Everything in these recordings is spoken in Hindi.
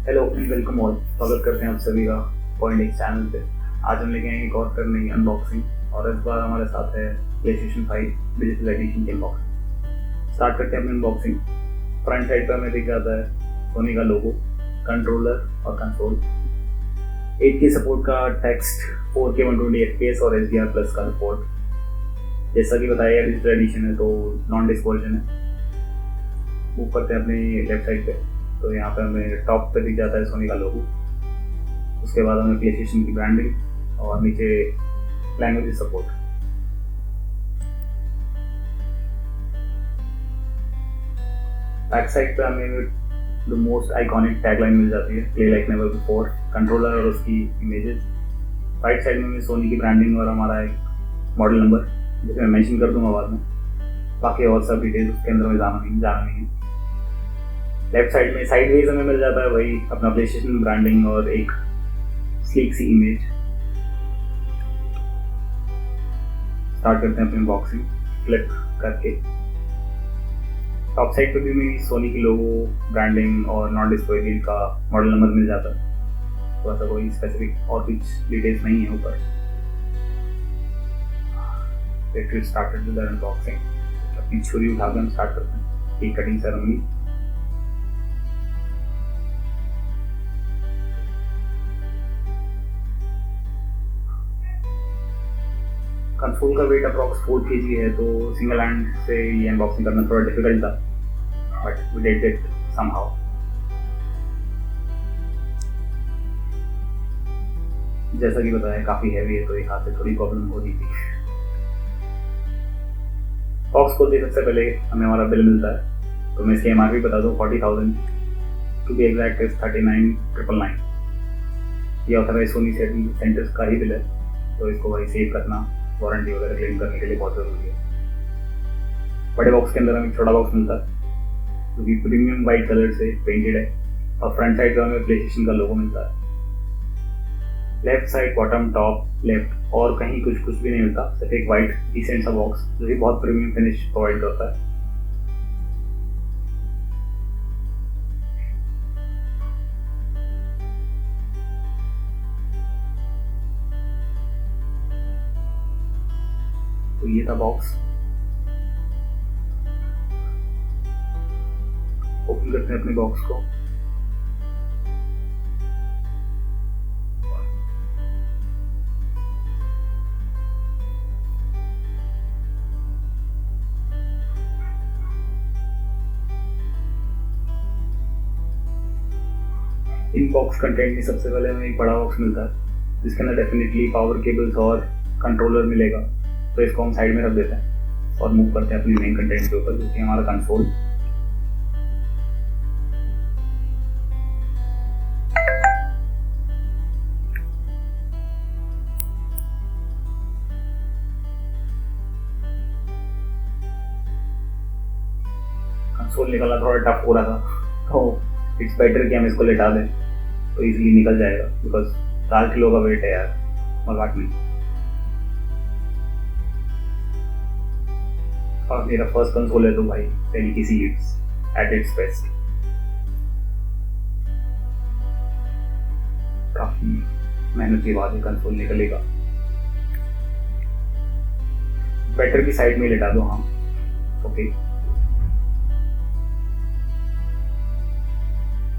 Hello and welcome all. स्वागत करते हैं आप सभी का पॉइंट एक चैनल पे। आज हम लेके आएंगे एक और करने की अनबॉक्सिंग और इस बार हमारे साथ है PlayStation 5 डिजिटल एडिशन की अनबॉक्सिंग। स्टार्ट करते हैं अपनी अनबॉक्सिंग। फ्रंट साइड पर हमें दिख जाता है सोनी का लोगो, कंट्रोलर और कंसोल। 8K सपोर्ट का टेक्स्ट, 4K 120 FPS और HDR प्लस का सपोर्ट। जैसा कि बताया गया डिजिटल एडिशन है तो नॉन डिस्क वर्जन है। मूव करते हैं अपनी लेफ्ट साइड पे तो यहाँ पे हमें टॉप पे दिख जाता है सोनी का लोगो। उसके बाद हमें PlayStation की ब्रांडिंग और नीचे लैंग्वेज सपोर्ट। बैक साइड पे हमें द मोस्ट आइकॉनिक टैगलाइन मिल जाती है, play like never before, controller और उसकी इमेजेस। राइट साइड में हमें सोनी की ब्रांडिंग और हमारा एक मॉडल नंबर, जिसे मैं मेंशन कर दूंगा बाद में। बाकी और सब डिटेल्स उसके अंदर में जाना नहीं है। लेफ्ट साइड में साइडवेज हमें मिल जाता है वही अपना PlayStation ब्रांडिंग और एक स्लीक सी इमेज। स्टार्ट करते हैं अपनी अनबॉक्सिंग फ्लिप करके। टॉप साइड पे भी मेरी सोनी की लोगो, ब्रांडिंग और नॉन डिस्प्ले का मॉडल नंबर मिल जाता है। तो ऐसा कोई स्पेसिफिक और कुछ डिटेल्स नहीं है ऊपर। Let's get started with unboxing. अपनी छुरी उठाकर हम स्टार्ट करते हैं केक कटिंग सेरेमनी। कंसोल का वेट अप्रॉक्स 4 kg है तो सिंगल हैंड से ये अनबॉक्सिंग करना थोड़ा डिफिकल्ट था, but we did it somehow. जैसा कि बताया काफी हैवी है तो एक हाथ से थोड़ी प्रॉब्लम हो रही थी। बॉक्स खोलने सबसे पहले हमें हमारा बिल मिलता है तो मैं इसकी MRP बता दूं 40,000 टू बी एग्जैक्ट इज 39,999। ये ऑथराइज सोनी सेंटर्स का ही बिल है तो इसको वही सेव करना, वारंटी वगैरह क्लेम करने के लिए बहुत जरूरी है। बड़े बॉक्स के अंदर हमें छोटा बॉक्स मिलता है जो कि प्रीमियम वाइट कलर से पेंटेड है और फ्रंट साइड पर हमें PlayStation का लोगो मिलता है। Left side, bottom, top, left और कहीं कुछ भी नहीं मिलता, सिर्फ एक वाइट डिसेंट सा बॉक्स जो कि बहुत प्रीमियम फिनिश प्रोवाइड करता है। तो ये था बॉक्स। ओपन करते हैं अपने बॉक्स को। इन बॉक्स कंटेंट में सबसे पहले हमें एक बड़ा बॉक्स मिलता है जिसके अंदर डेफिनेटली पावर केबल्स और कंट्रोलर मिलेगा, तो इसको हम साइड में रख देते हैं और मूव करते हैं अपनी मेन कंटेंट के ऊपर जो कि हमारा कंसोल। कंसोल निकलना थोड़ा टफ हो रहा था तो इट्स बेटर कि हम इसको लेटा दें तो इजीली निकल जाएगा, बिकॉज 4 किलो का वेट है यार, मजाक नहीं। और मेरा फर्स्ट कंसोल है तो भाई delicacy it's at its best. काफी मेहनत के बाद ये कंसोल निकलेगा। बेटर की साइड में लेटा दो। हाँ ओके।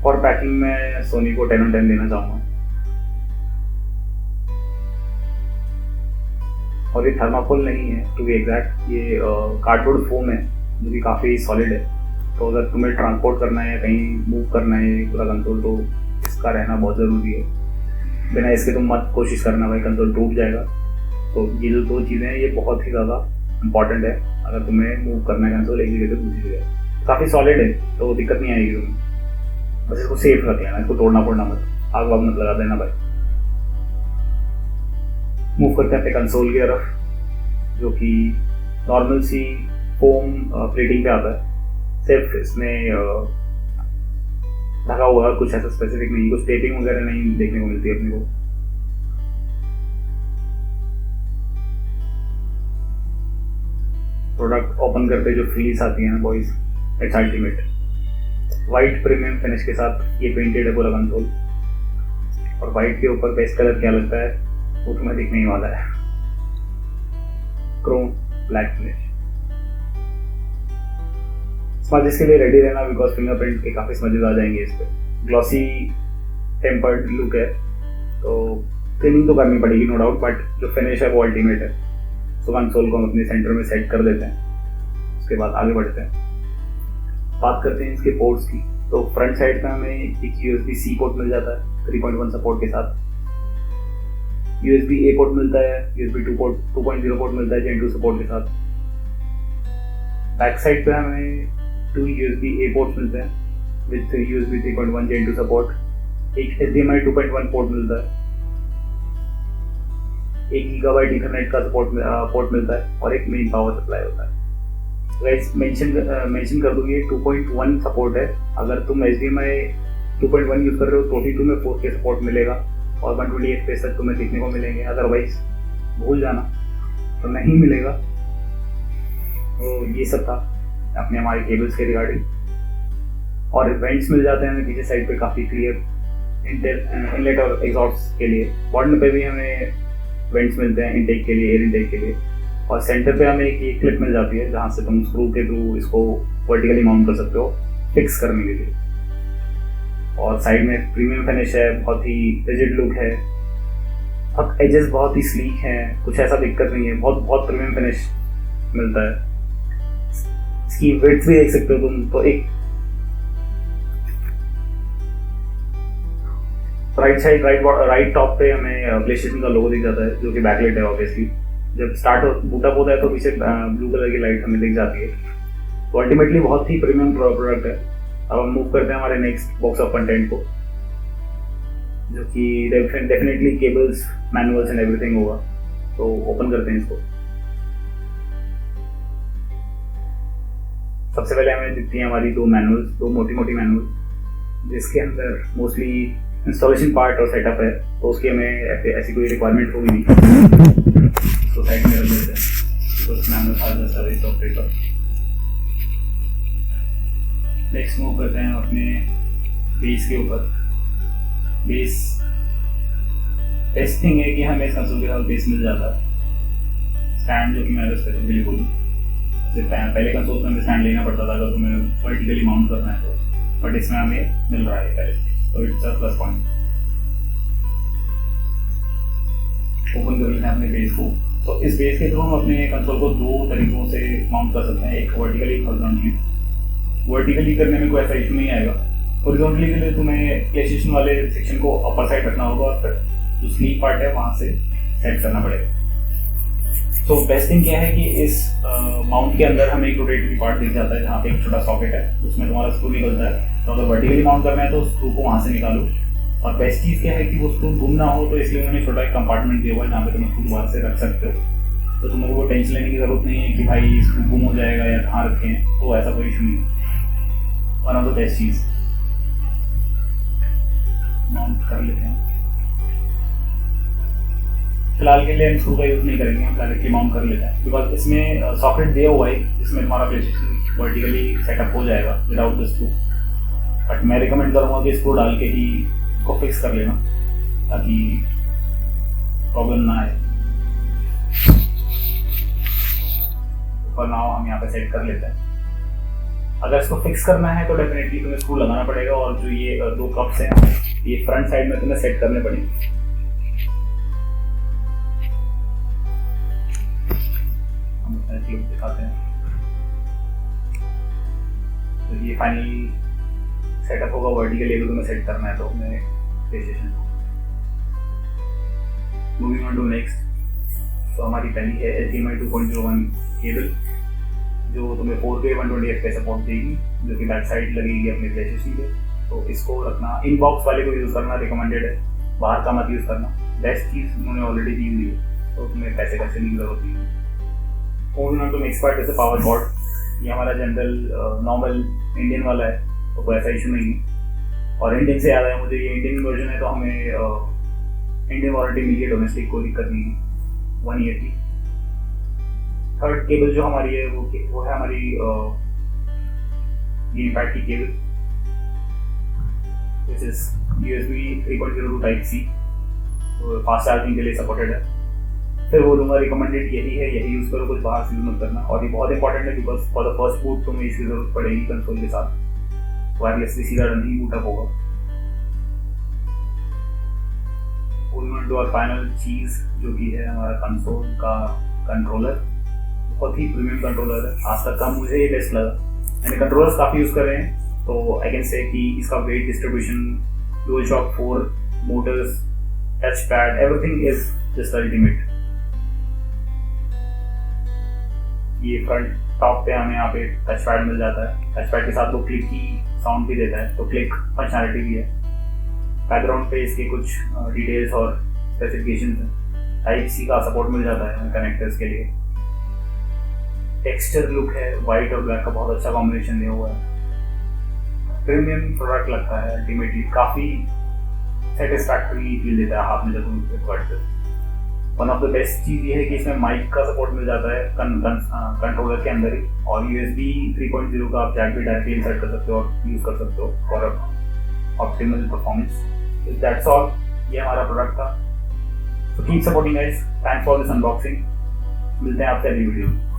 और पैकिंग में सोनी को 10 on 10 देना चाहूंगा। और ये थर्माकोल नहीं है टू बी एग्जैक्ट, ये कार्डबोर्ड फोम है जो कि काफ़ी सॉलिड है। तो अगर तुम्हें ट्रांसपोर्ट करना है या कहीं मूव करना है पूरा कंसोल तो इसका रहना बहुत ज़रूरी है। बिना इसके तुम मत कोशिश करना भाई, कंसोल टूट जाएगा। तो ये जो 2 चीज़ें हैं ये बहुत ही ज़्यादा इंपॉर्टेंट है अगर तुम्हें मूव करना है कंसोल एक जगह से दूसरी जगह। काफ़ी सॉलिड है तो दिक्कत नहीं आएगी तुम्हें, बस इसको सेफ रख लेना, इसको तोड़ना फोड़ना मत, आग वाग मत लगा देना भाई। मूव करते हैं अपने कंसोल की तरफ जो कि नॉर्मल सी फोम प्लेटिंग पे आता है। सिर्फ इसमें ढका हुआ कुछ ऐसा स्पेसिफिक नहीं, कुछ टेपिंग वगैरह नहीं देखने को मिलती है अपने को। प्रोडक्ट ओपन करते जो फील्स आती है ना boys, it's ultimate. White premium finish के साथ ये पेंटेड है पूरा कंसोल। और वाइट के ऊपर बेस्ट कलर क्या लगता है वो तुम्हें दिखने ही वाला है, क्रोम ब्लैक फिनिश। स्मजेस के लिए रेडी रहना, बिकॉज फिंगरप्रिंट के काफी स्मजेस आ जाएंगे इस पे। ग्लॉसी टेम्पर्ड लुक है, तो क्लीनिंग तो करनी पड़ेगी नो डाउट, बट जो फिनिश है वो अल्टीमेट है। तो कंसोल को हम अपने सेंटर में सेट कर देते हैं, उसके बाद आगे बढ़ते हैं। बात करते हैं इसके पोर्ट्स की। तो फ्रंट साइड पे हमें एक USB-C पोर्ट मिल जाता है 3.1 सपोर्ट के साथ। USB-A पोर्ट मिलता है, USB 2.0 पोर्ट मिलता है Gen 2 सपोर्ट के साथ। बैक साइड पे हमें 2 USB-A पोर्ट्स मिलते हैं विद USB 3.1 Gen 2 सपोर्ट। एक HDMI 2.1 पोर्ट मिलता है, 1 GB ईथरनेट का पोर्ट मिलता है और एक मेन पावर सप्लाई होता है। मेंशन कर दूंगी 2.1 सपोर्ट है। अगर तुम HDMI 2.1 यूज कर रहे हो तो भी तुम्हें 4K सपोर्ट मिलेगा और 120 FPS तक तुम्हें देखने को मिलेंगे, अदरवाइज भूल जाना तो नहीं मिलेगा। तो ये सब था अपने हमारे केबल्स के रिगार्डिंग। और वेंट्स मिल जाते हैं हमें पीछे साइड पे काफ़ी क्लियर इनलेट और एग्जॉस्ट के लिए। बॉटम पे भी हमें वेंट्स मिलते हैं इनटेक के लिए, एयर इनटेक के लिए। और सेंटर पे हमें एक ये क्लिप मिल जाती है जहाँ से तुम स्क्रू के थ्रू इसको वर्टिकली माउंट कर सकते हो फिक्स करने के लिए। और साइड में प्रीमियम फिनिश है, बहुत ही रिजिड लुक है। अब एजेस बहुत ही स्लीक हैं, कुछ ऐसा दिक्कत नहीं है, बहुत प्रीमियम फिनिश मिलता है। इसकी विड्थ भी देख सकते हो तुम, तो एक राइट टॉप पे हमें प्लेस्टेशन का लोगो दिख जाता है जो कि बैकलाइट है ऑब्वियसली। जब बूटअप होता है तो पीछे ब्लू कलर की लाइट हमें दिख जाती है। तो अल्टीमेटली बहुत ही प्रीमियम प्रोडक्ट है। अब हम मूव करते हैं हमारे नेक्स्ट बॉक्स ऑफ कंटेंट को, जो कि definitely cables, manuals and everything होगा। तो ओपन करते हैं इसको। सबसे पहले हमें दिखती है हमारी दो मोटी मैनुअल, जिसके अंदर मोस्टली इंस्टॉलेशन पार्ट और सेटअप है, तो उसकी हमें ऐसी कोई रिक्वायरमेंट होगी नहीं। तो साइड में रख देते हैं, तो मैनुअल आ जाता है सॉफ्टवेयर पर। नेक्स्ट मूव करते हैं अपने बेस के ऊपर। बेस बेस्ट थिंग है कि हमें इस कंसोल के साथ बेस मिल जाता है। स्टैंड जो कि मैं स्पेसिफिकली बोलूँ, पहले कंसोल में हमें स्टैंड लेना पड़ता था अगर तुम्हें वर्टिकली माउंट करना है तो, बट इसमें हमें मिल रहा है पहले, तो it's a plus point. Open कर लेते हैं अपने बेस को। तो इस बेस के थ्रू हम अपने कंसोल को दो तरीकों से माउंट कर सकते हैं, एक वर्टिकली, एक हॉरिजॉन्टली। वर्टिकली करने में कोई ऐसा इशू नहीं आएगा। हॉरिजॉन्टली के लिए तुम्हें प्लेस्टेशन वाले सेक्शन को अपर साइड रखना होगा और फिर जो स्लीप पार्ट है वहाँ से सेट करना पड़ेगा। तो बेस्ट थिंग क्या है कि इस माउंट के अंदर हमें एक रोटेटरी पार्ट दिख जाता है जहाँ पे एक छोटा सॉकेट है, उसमें तुम्हारा स्क्रू निकलता है। तो अगर वर्टिकली माउंट करना है तो स्क्रू को वहाँ से निकालो। और बेस्ट चीज़ क्या है कि वो स्क्रू गुम ना हो, तो इसलिए उन्होंने छोटा एक कंपार्टमेंट दिया हुआ है जहाँ पे तुम स्क्रू बाहर से रख सकते हो। तो तुम्हें वो टेंशन लेने की जरूरत नहीं है कि भाई स्क्रू गुम हो जाएगा या कहाँ रखे हैं, तो ऐसा कोई इशू नहीं है। One of the best cheese. Mount कर लेते हैं। फिलहाल के लिए हम स्क्रू का यूज़ नहीं करेंगे, हम डायरेक्टली माउंट कर लेते हैं, बिकॉज इसमें सॉकेट दिया हुआ है, इसमें तुम्हारा प्लेस्टेशन वर्टिकली सेटअप हो जाएगा विदाउट द स्क्रू। बट मैं रिकमेंड करूँगा कि स्क्रू डाल के ही इसको फिक्स कर लेना ताकि प्रॉब्लम ना आए। पर नाउ हम यहाँ पे सेट कर लेते हैं। अगर इसको फिक्स करना है तो डेफिनेटली तुम्हें स्क्रू लगाना पड़ेगा, और जो ये दो कप्स हैं ये फ्रंट साइड में तुम्हें सेट करने पड़ेंगे। लुक दिखाते हैं। तो ये फाइनली सेटअप होगा वर्टिकली, अगर तुम्हें सेट करना है तो अपने PlayStation. Moving on to next. तो हमारी पहली है HDMI 2.01 केबल, जो तुम्हें 4K 120 FPS सपोर्ट देगी, जो कि बैक साइड लगेगी अपने प्लेस्टेशन के। तो इसको रखना, इनबॉक्स वाले को यूज़ करना रिकमेंडेड है, बाहर का मत यूज़ करना। बेस्ट चीज़ उन्होंने ऑलरेडी दी हुई है, तो तुम्हें पैसे की जरूरत नहीं है। Moving on to next part जैसे पावर कॉर्ड। ये हमारा जनरल नॉर्मल इंडियन वाला है, तो कोई ऐसा इशू नहीं है। और इंडियन से याद आया मुझे, ये इंडियन वर्जन है तो हमें इंडियन वारंटी मिली है, डोमेस्टिक कोई दिक्कत नहीं है 1 ईयर की। थर्ड केबल जो हमारी है वो है हमारी गेम पैड की cable, which is USB 3.0 to type C, fast charging के लिए सपोर्टेड है। फिर बोलूँगा रिकमेंडेड यही है, यही यूज़ करो, कुछ बाहर से यूज़ मत करना। और ये बहुत इंपॉर्टेंट है because for the first boot तुम्हें इसकी जरूरत पड़ेगी कंसोल के साथ, वायरलेसली सीधा नहीं बूट अप होगा। टू और फाइनल चीज़ जो कि है हमारा कंसोल का कंट्रोलर, बहुत ही प्रीमियम कंट्रोलर है, आज तक का मुझे ये बेस्ट लगा। मैंने कंट्रोलर्स काफ़ी यूज़ कर रहे हैं, तो आई कैन से कि इसका wait distribution, dual shock 4 Motors, touch pad, everything is just ultimate. ये फ्रंट टॉप पे हमें यहाँ पे टच पैड मिल जाता है, टच पैड के साथ वो क्लिक की साउंड भी देता है, तो क्लिक फंक्शनैलिटी भी है। बैकग्राउंड पे इसके कुछ डिटेल्स और स्पेसिफिकेशंस हैं। टाइप C का सपोर्ट मिल जाता है कनेक्टर्स के लिए। टेक्सचर लुक है, वाइट और ब्लैक का बहुत अच्छा कॉम्बिनेशन दिया हुआ है। प्रीमियम प्रोडक्ट लगता है अल्टीमेटली, काफ़ी सेटिस्फैक्टरी फील देता है हाथ में जब तुम इसे पकड़ते हो। वन ऑफ द बेस्ट चीज़ ये है कि इसमें माइक का सपोर्ट मिल जाता है कंट्रोलर के अंदर ही, और USB 3.0 का आप जैक भी डायरेक्टली इंसर्ट कर सकते हो और यूज़ कर सकते हो for optimal performance. That's all, ये हमारा प्रोडक्ट था। So keep supporting guys. Thanks for this unboxing. मिलते हैं आपसे अगली वीडियो में।